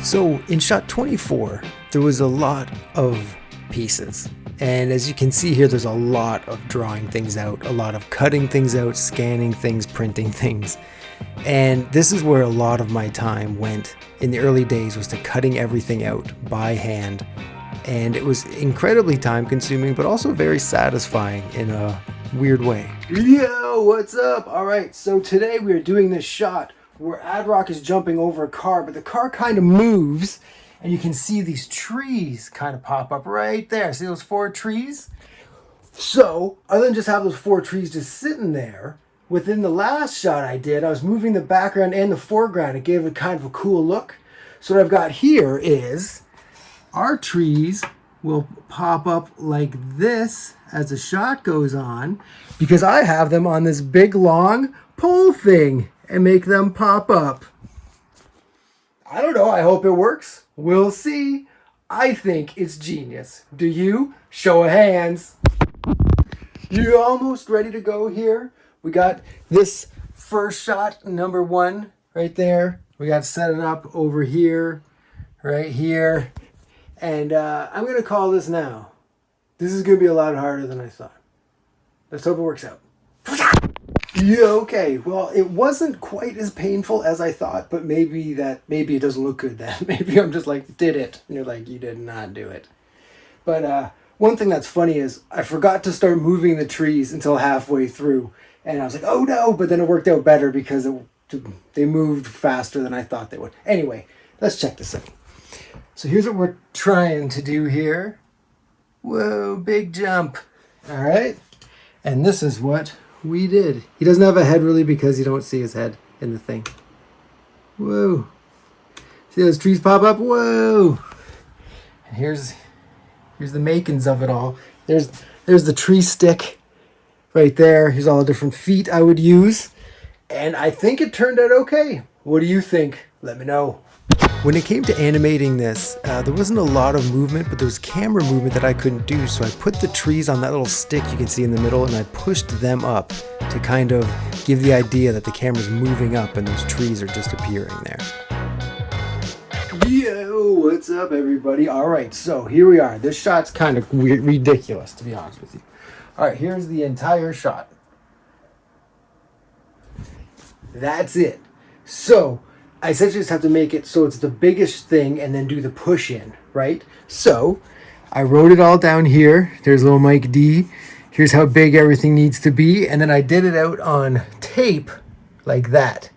So in shot 24, there was a lot of pieces. And as you can see here, there's a lot of drawing things out, a lot of cutting things out, scanning things, printing things. And this is where a lot of my time went in the early days, was to cutting everything out by hand. And it was incredibly time consuming, but also very satisfying in a weird way. Yo, what's up? All right, so today we're doing this shot where Adrock is jumping over a car, but the car kind of moves, and you can see these trees kind of pop up right there. See those 4 trees? So, other than just have those 4 trees just sitting there, within the last shot I did, I was moving the background and the foreground. It gave it kind of a cool look. So what I've got here is our trees will pop up like this as the shot goes on, because I have them on this big long pole thing and make them pop up. I don't know, I hope it works. We'll see. I think it's genius. Do you? Show of hands. You almost ready to go here? We got this first shot, number 1, right there. We got to set it up over here, right here. And I'm going to call this now. This is going to be a lot harder than I thought. Let's hope it works out. Yeah, okay. Well, it wasn't quite as painful as I thought, but maybe it doesn't look good then. Maybe I'm just like, did it. And you're like, you did not do it. But one thing that's funny is I forgot to start moving the trees until halfway through. And I was like, oh no, but then it worked out better because they moved faster than I thought they would. Anyway, let's check this out. So here's what we're trying to do here. Whoa, big jump. All right. And this is what we did. He doesn't have a head really because you don't see his head in the thing. Whoa. See those trees pop up? Whoa. And here's the makings of it all. There's the tree stick right there. Here's all the different feet I would use. And I think it turned out okay. What do you think? Let me know. When it came to animating this, there wasn't a lot of movement, but there was camera movement that I couldn't do. So I put the trees on that little stick you can see in the middle, and I pushed them up to kind of give the idea that the camera's moving up and those trees are just appearing there. Yo, what's up everybody? All right, so here we are. This shot's kind of weird, ridiculous, to be honest with you. All right, here's the entire shot. That's it. So I essentially just have to make it so it's the biggest thing and then do the push in, right? So I wrote it all down here. There's little Mike D. Here's how big everything needs to be. And then I did it out on tape like that.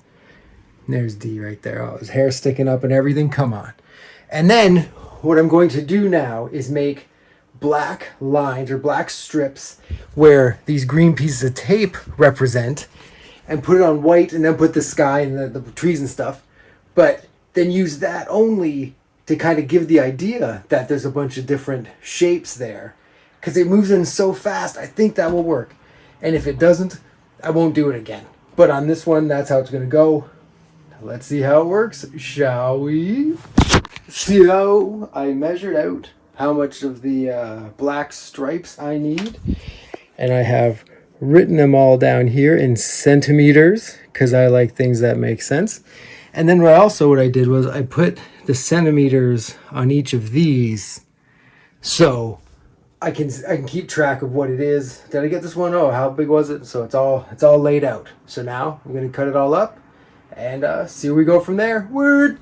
And there's D right there. Oh, his hair sticking up and everything. Come on. And then what I'm going to do now is make black lines or black strips where these green pieces of tape represent, and put it on white, and then put the sky and the trees and stuff. But then use that only to kind of give the idea that there's a bunch of different shapes there. Because it moves in so fast, I think that will work. And if it doesn't, I won't do it again. But on this one, that's how it's going to go. Let's see how it works, shall we? So I measured out how much of the black stripes I need. And I have written them all down here in centimeters, because I like things that make sense. And then what I did was I put the centimeters on each of these, so I can keep track of what it is. Did I get this one? Oh, how big was it? So it's all laid out. So now I'm gonna cut it all up and see where we go from there. Word.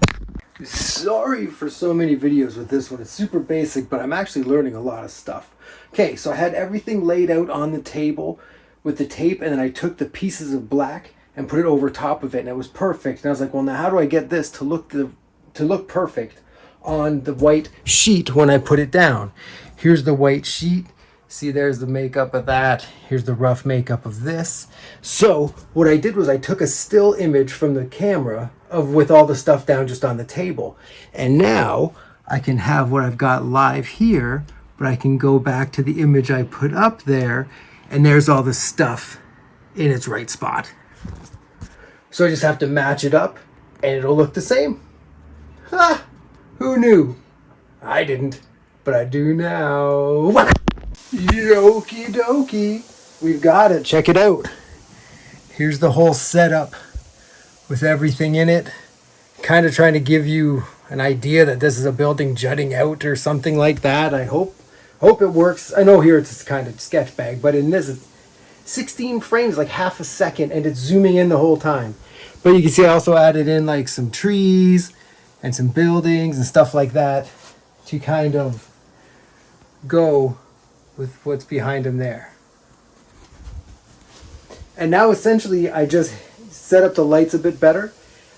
Sorry for so many videos with this one. It's super basic, but I'm actually learning a lot of stuff. Okay, so I had everything laid out on the table with the tape, and then I took the pieces of black and put it over top of it, and it was perfect. And I was like, well, now how do I get this to look perfect on the white sheet when I put it down? Here's the white sheet. See, there's the makeup of that. Here's the rough makeup of this. So what I did was I took a still image from the camera with all the stuff down just on the table. And now I can have what I've got live here, but I can go back to the image I put up there, and there's all the stuff in its right spot. So I just have to match it up, and it'll look the same. Ha! Who knew? I didn't, but I do now. Okie dokie. We've got it. Check it out. Here's the whole setup with everything in it. kind of trying to give you an idea that this is a building jutting out or something like that. I hope it works. I know here it's kind of sketch bag, but in this it's 16 frames, like half a second, and it's zooming in the whole time. But you can see I also added in like some trees and some buildings and stuff like that to kind of go with what's behind them there. And now essentially I just set up the lights a bit better.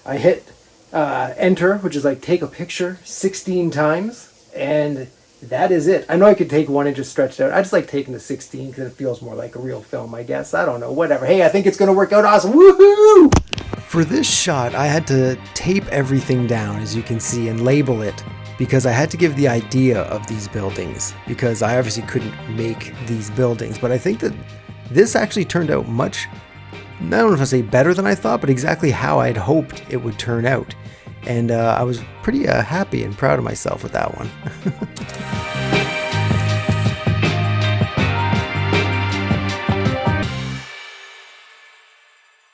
I hit enter, which is like take a picture 16 times, and that is it. I know I could take one and just stretch it out. I just like taking the 16 because it feels more like a real film, I guess. I don't know, whatever. Hey, I think it's going to work out awesome. Woohoo! For this shot, I had to tape everything down, as you can see, and label it because I had to give the idea of these buildings, because I obviously couldn't make these buildings. But I think that this actually turned out much, I don't know if I say better than I thought, but exactly how I'd hoped it would turn out. And I was pretty happy and proud of myself with that one.